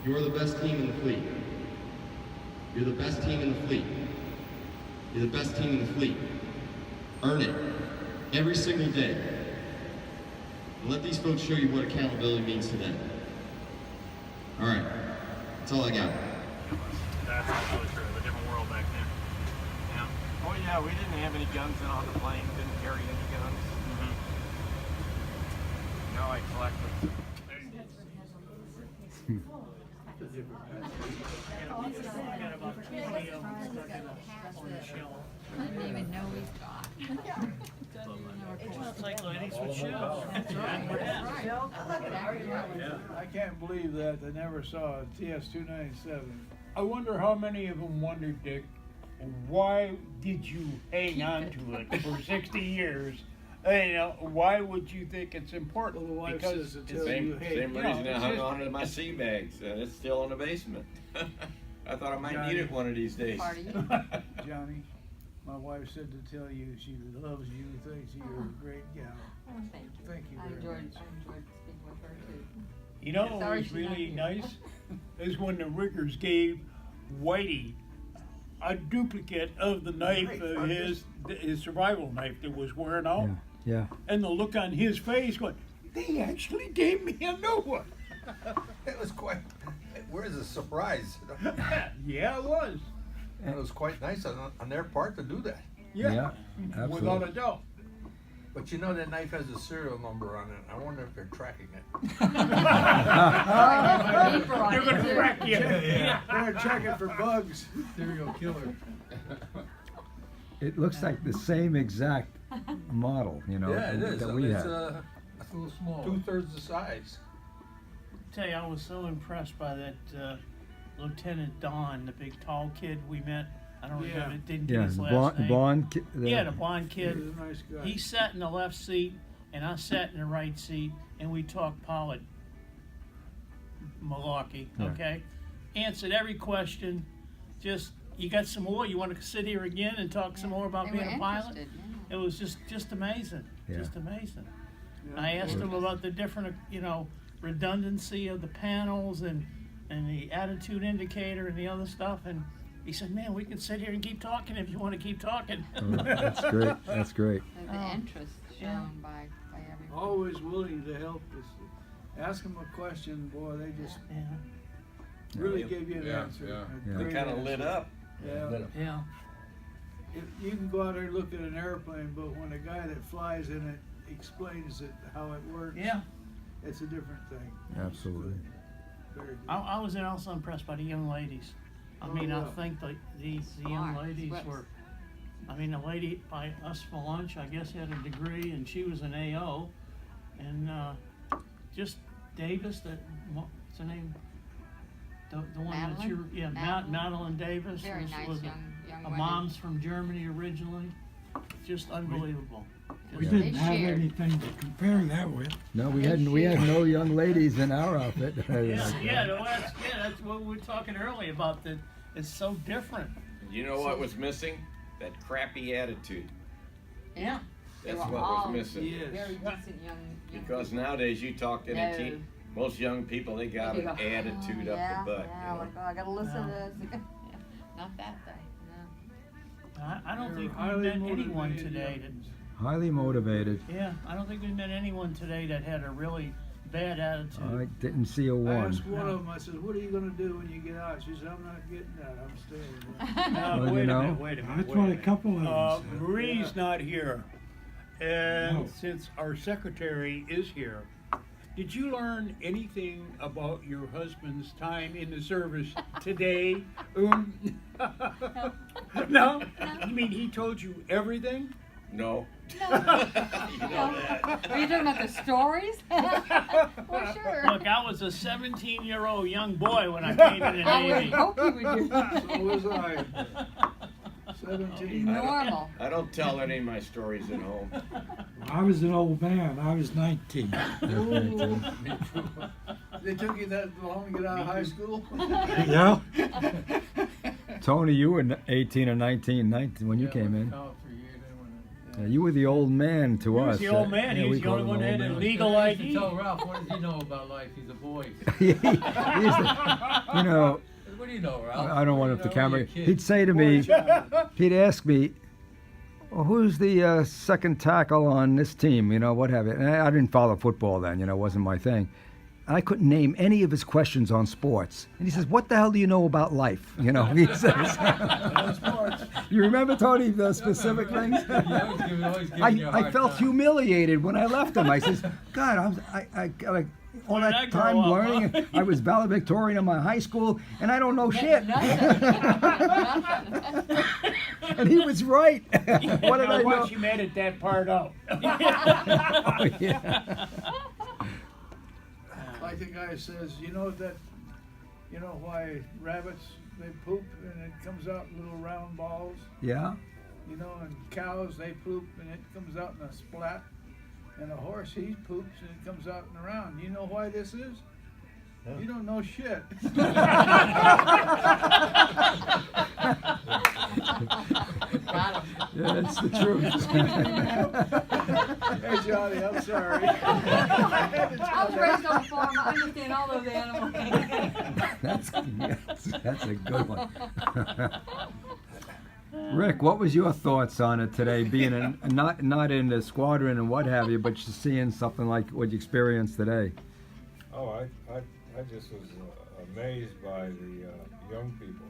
You're the best team in the fleet. You're the best team in the fleet. You're the best team in the fleet. Earn it every single day. And let these folks show you what accountability means to them. All right, that's all I got. That's actually true. A different world back then. Yeah. Oh yeah, we didn't have any guns on the plane. Didn't carry any guns. Now I collect them. I didn't even know we've got. It's like ladies with shoes. That's right. I can't believe that. I never saw a TS-297. I wonder how many of them wondered, Dick, why did you hang on to it for 60 years? You know, why would you think it's important? Well, the wife because says it it's tells Same reason I hung on to my sea bags. It's still in the basement. I thought I might need it one of these days. Johnny, my wife said to tell you she loves you, thinks you're a great gal. Oh, thank you. Thank you I very enjoyed much. speaking with her too. You know what Sorry was she's not really here. nice is when the riggers gave Whitey a duplicate of the knife, his survival knife that was wearing out. Yeah. And the look on his face going, they actually gave me a new one. It was quite, where's the surprise? Yeah, it was. And it was quite nice on their part to do that. Yeah, absolutely. without a doubt. But you know that knife has a serial number on it. I wonder if they're tracking it. They're going to track you. They're checking for bugs. Serial killer. It looks like the same exact model, you know, Yeah, it is. that we It's had. A little small. 2/3 the size. Tell you, I was so impressed by that Lieutenant Don, the big tall kid we met. I don't remember, didn't get Yeah, his last name. blonde. Yeah, the blonde He was kid. a nice guy. He sat in the left seat, and I sat in the right seat, and we talked malarkey, Yeah. okay? Answered every question. Just, you got some more? You want to sit here again and talk some more about They being were a pilot? interested, It was just amazing, Yeah. just amazing. Yeah. I asked him about the different, redundancy of the panels and the attitude indicator and the other stuff, and he said, "Man, we can sit here and keep talking if you want to keep talking." Oh, that's great. That's great. The interest Yeah. shown by everyone. Always willing to help us. Ask them a question, boy, they just Yeah, really give you an Yeah, answer. yeah. a Yeah. They great kind of answer. lit up. Yeah. yeah. You can go out there and look at an airplane, but when a guy that flies in it explains how it works, Yeah. it's a different thing. Absolutely. Very good. I was also impressed by the young ladies. I Oh, mean, I yeah. think the young Smart, ladies swift. were. I mean, the lady by us for lunch, I guess, had a degree, and she was an AO, and just Davis. What's her name? The one that Madeline? you Madeline Davis Very was, nice was young a women. mom's from Germany originally. Just unbelievable. We Just- didn't They have shared. anything to compare that with. No, we had no young ladies in our outfit. That's what we were talking earlier about. That it's so different. You know what was missing? That crappy attitude. Yeah. They That's were what all was missing. Yes. Very decent young Because people. nowadays you talk to any teen, most young people, they got They an go, attitude "Oh, up the butt. Yeah, you know? like, oh, I gotta listen No. to this. Yeah, not that thing. No. I don't They're think we've highly met anyone motivated today young ones. Highly motivated. Yeah, I don't think we've met anyone today that had a really bad attitude. I didn't see a I one. asked one of them, I said, what are you gonna do when you get out? She said, I'm not getting out, I'm staying. Well, Wait you a know. minute, wait a minute. That's wait what a a minute. couple of them said. Marie's not here. And No. since our secretary is here, did you learn anything about your husband's time in the service today? No? You mean he told you everything? No. No. You know that. Are you talking about the stories? Well, sure. Look, I was a 17-year-old young boy when I came in the I would Navy. hope you would do that. So was I. 17. Normal. I don't tell any of my stories at home. I was an old man. I was 19. They took you that long to get out of high school? Yeah. Tony, you were 18 or 19 when you came in. College for a year, then Yeah, you were the old man to He us. was the old man. Yeah, He we was the called only him one that old had a man. legal I used to ID. tell Ralph, what does he know about life? He's a boy. You know, What do you know, Ralph? I don't What want do if you the know? You're camera. a kid. He'd say to me, he'd ask me, well, who's the second tackle on this team? You know, what have you? And I didn't follow football then. You know, it wasn't my thing. I couldn't name any of his questions on sports. And he says, what the hell do you know about life? You know, he says. You remember, Tony, the specific things? Yeah, always giving you a I hard felt time. humiliated when I left him. I says, God, I like all When did I that grow time up, learning. huh? I was valedictorian in my high school, and I don't know shit. Nothing. And he was right. What did I know? Once you made it that part out. Oh, yeah. Like the guy says, you know why rabbits, they poop and it comes out in little round balls? Yeah? You know, and cows, they poop and it comes out in a splat. And a horse, he poops and it comes out in a round. You know why this is? You don't know shit. Got him. Yeah, that's the truth. Hey, Johnny, I'm sorry. I was raised on a farm. I understand all those animals. That's a good one. Rick, what was your thoughts on it today, being not in the squadron and what have you, but just seeing something like what you experienced today? Oh, I just was amazed by the young people,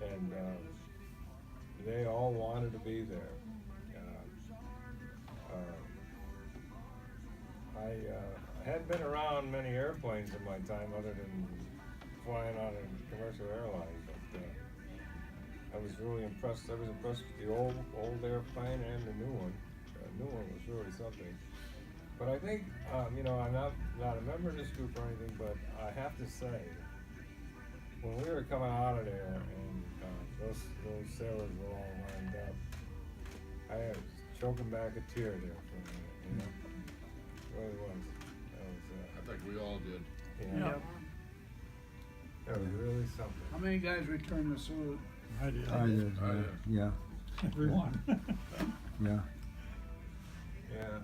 and they all wanted to be there. I hadn't been around many airplanes in my time other than flying on a commercial airline, but I was really impressed. I was impressed with the old airplane and the new one. The new one was really something. But I think, you know, I'm not a member of this group or anything, but I have to say, when we were coming out of there and those sailors were all lined up, I was choking back a tear there for a minute, you know? It really was. I think we all did. Yeah. That was really something. How many guys returned the salute? I did. I did. Yeah. Everyone. Yeah. Yeah.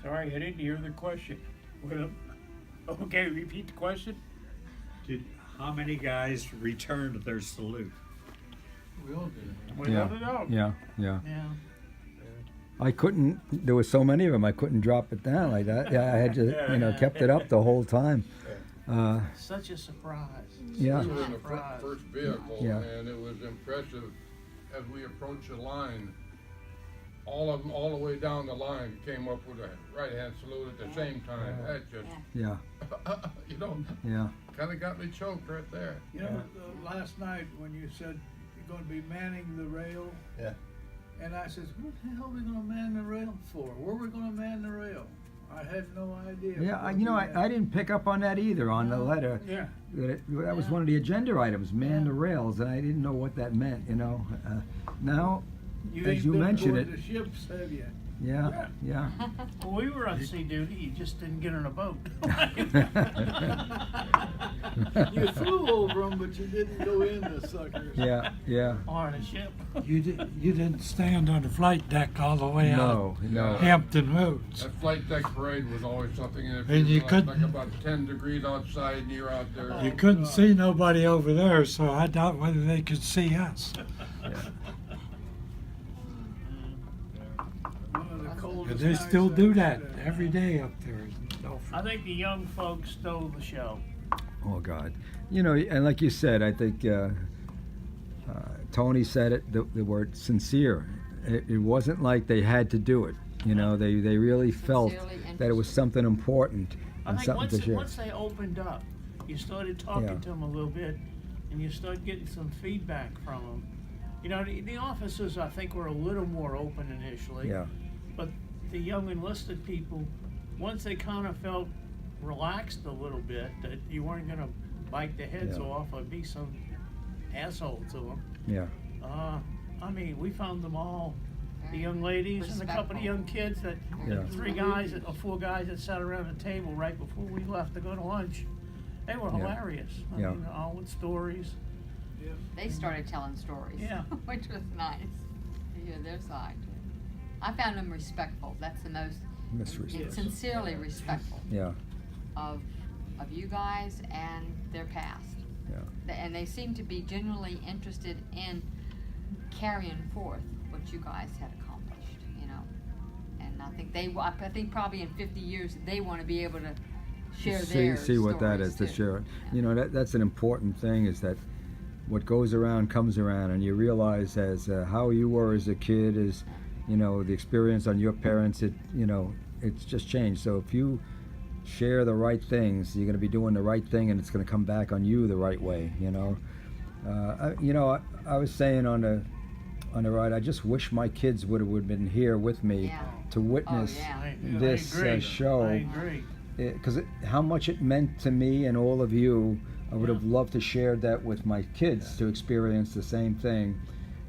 Sorry, I didn't hear the question. Well, okay, repeat the question. How many guys returned their salute? We all did. We let it out. Yeah. Yeah. I couldn't. There were so many of them. I couldn't drop it down like that. Yeah, I had to, kept it up the whole time. Such a surprise. Yeah. We were in the first vehicle, Yeah. and it was impressive as we approached the line. All of them, all the way down the line, came up with a right-hand salute at the same time. That just, Yeah. you know, Yeah. kind of got me choked right there. You know, last night when you said you're going to be manning the rail, Yeah. and I says, what the hell are we going to man the rail for? Where are we going to man the rail? I had no idea. Yeah. I didn't pick up on that either on the letter. Yeah. That was one of the agenda items, man the rails, and I didn't know what that meant. Now, You as ain't you been mentioned aboard it. the ships, have you? Yeah. Yeah. Well, we were on sea duty. You just didn't get on a boat. You flew over them, but you didn't go in the suckers. Yeah. Yeah. Or on a ship. You didn't stand on the flight deck all the way out No. Hampton Roads. That flight deck parade was always something, and And you like couldn't- about 10 degrees outside, and you're out there. You couldn't see nobody over there, so I doubt whether they could see us. One of the coldest And they nights still I've do that had. every day up there. in Belfast. I think the young folks stole the show. Oh God. And like you said, I think Tony said it. The word sincere. It wasn't like they had to do it. They really felt Sincerely that it was something important I and think something to share. once they opened up, you started talking Yeah. to them a little bit, and you started getting some feedback from them. The officers, I think, were a little more open initially. Yeah. But the young enlisted people, once they kind of felt relaxed a little bit, that you weren't going to bite their heads Yeah. off or be some asshole to them. Yeah. We found them all, the young ladies and a couple of young kids, that Yeah. 3 guys or 4 guys that sat around the table right before we left to go to lunch. They were Yeah. hilarious. Yeah. All with stories. They started telling stories. Yeah. Which was nice to hear their side. I found them respectful. That's the most, Misrespect. sincerely respectful Yeah, of you guys and their past. yeah. And they seem to be genuinely interested in carrying forth what you guys had accomplished, you know. And I think probably in 50 years they want to be able to share their See what that stories is to too. share it. Yeah. You know, that's an important thing, is that what goes around comes around, and you realize as how you were as a kid is, you know, the experience on your parents, it's just changed. So if you share the right things, you're going to be doing the right thing, and it's going to come back on you the right way, you know. I was saying on the ride, I just wish my kids would have been here with me Yeah. to witness I this agree. show. I agree. Because how much it meant to me and all of you. I would Yeah. have loved to share that with my kids, to experience the same thing,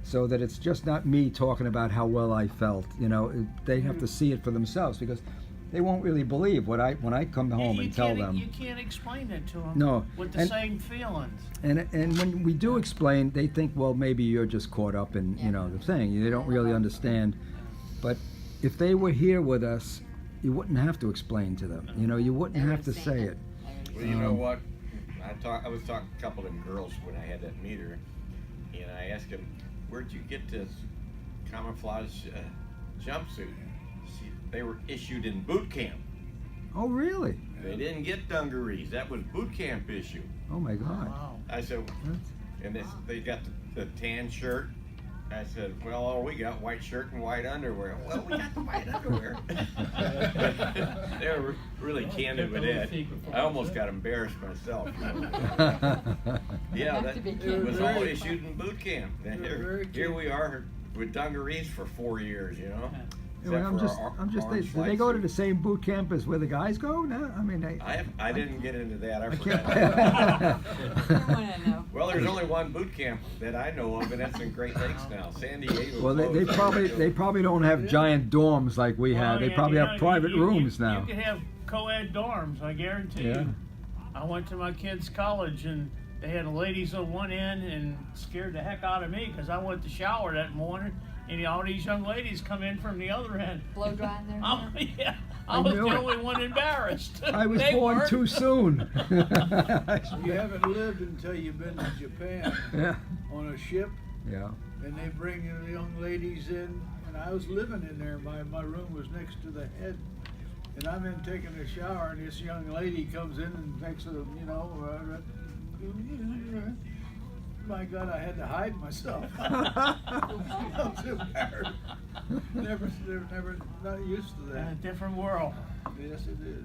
so that it's just not me talking about how well I felt. You know, they have to see it for themselves, because they won't really believe when I come home and tell them. You can't explain it to them. No, With the and- same feelings. And when we do explain, they think, well, maybe you're just caught up in, you know, the thing. They don't really understand. But if they were here with us, you wouldn't have to explain to them. You know, you wouldn't They have to understand say it. it. Well, you know what? I was talking to a couple of them girls when I had that meter, and I asked them, "Where'd you get this camouflage jumpsuit?" They were issued in boot camp. Oh, really? They didn't get dungarees. That was boot camp issue. Oh, my God. Wow. I said, and they got the tan shirt. I said, well, all we got, white shirt and white underwear. Well, we got the white underwear. They were really candid with that. I almost got embarrassed myself. You know. Yeah, have to be it candid. was all issued in boot camp. And They were very here we are with dungarees for 4 years, you know. Yeah, well, I'm just. Do they go to the same boot camp as where the guys go? No, I mean, I didn't get into that. I I forgot. can't. I wanna know. Well, there's only one boot camp that I know of, and that's in Great Lakes now. San Diego. Well, they probably don't have giant dorms like we have. Well, They yeah, probably you have know, private you- rooms now. You can have co-ed dorms, I guarantee Yeah. you. I went to my kids' college and they had ladies on one end and scared the heck out of me because I went to shower that morning and all these young ladies come in from the other end. Blow dry in there. Yeah, I I was knew the it. only one embarrassed. I was They born weren't. too soon. You haven't lived until you've been to Japan Yeah. on a ship, Yeah. and they bring the young ladies in, and I was living in there. My room was next to the head, and I'm in taking a shower, and this young lady comes in and makes a, my God, I had to hide myself. I was embarrassed. Never, not used to In a that. different world. Yes, it is.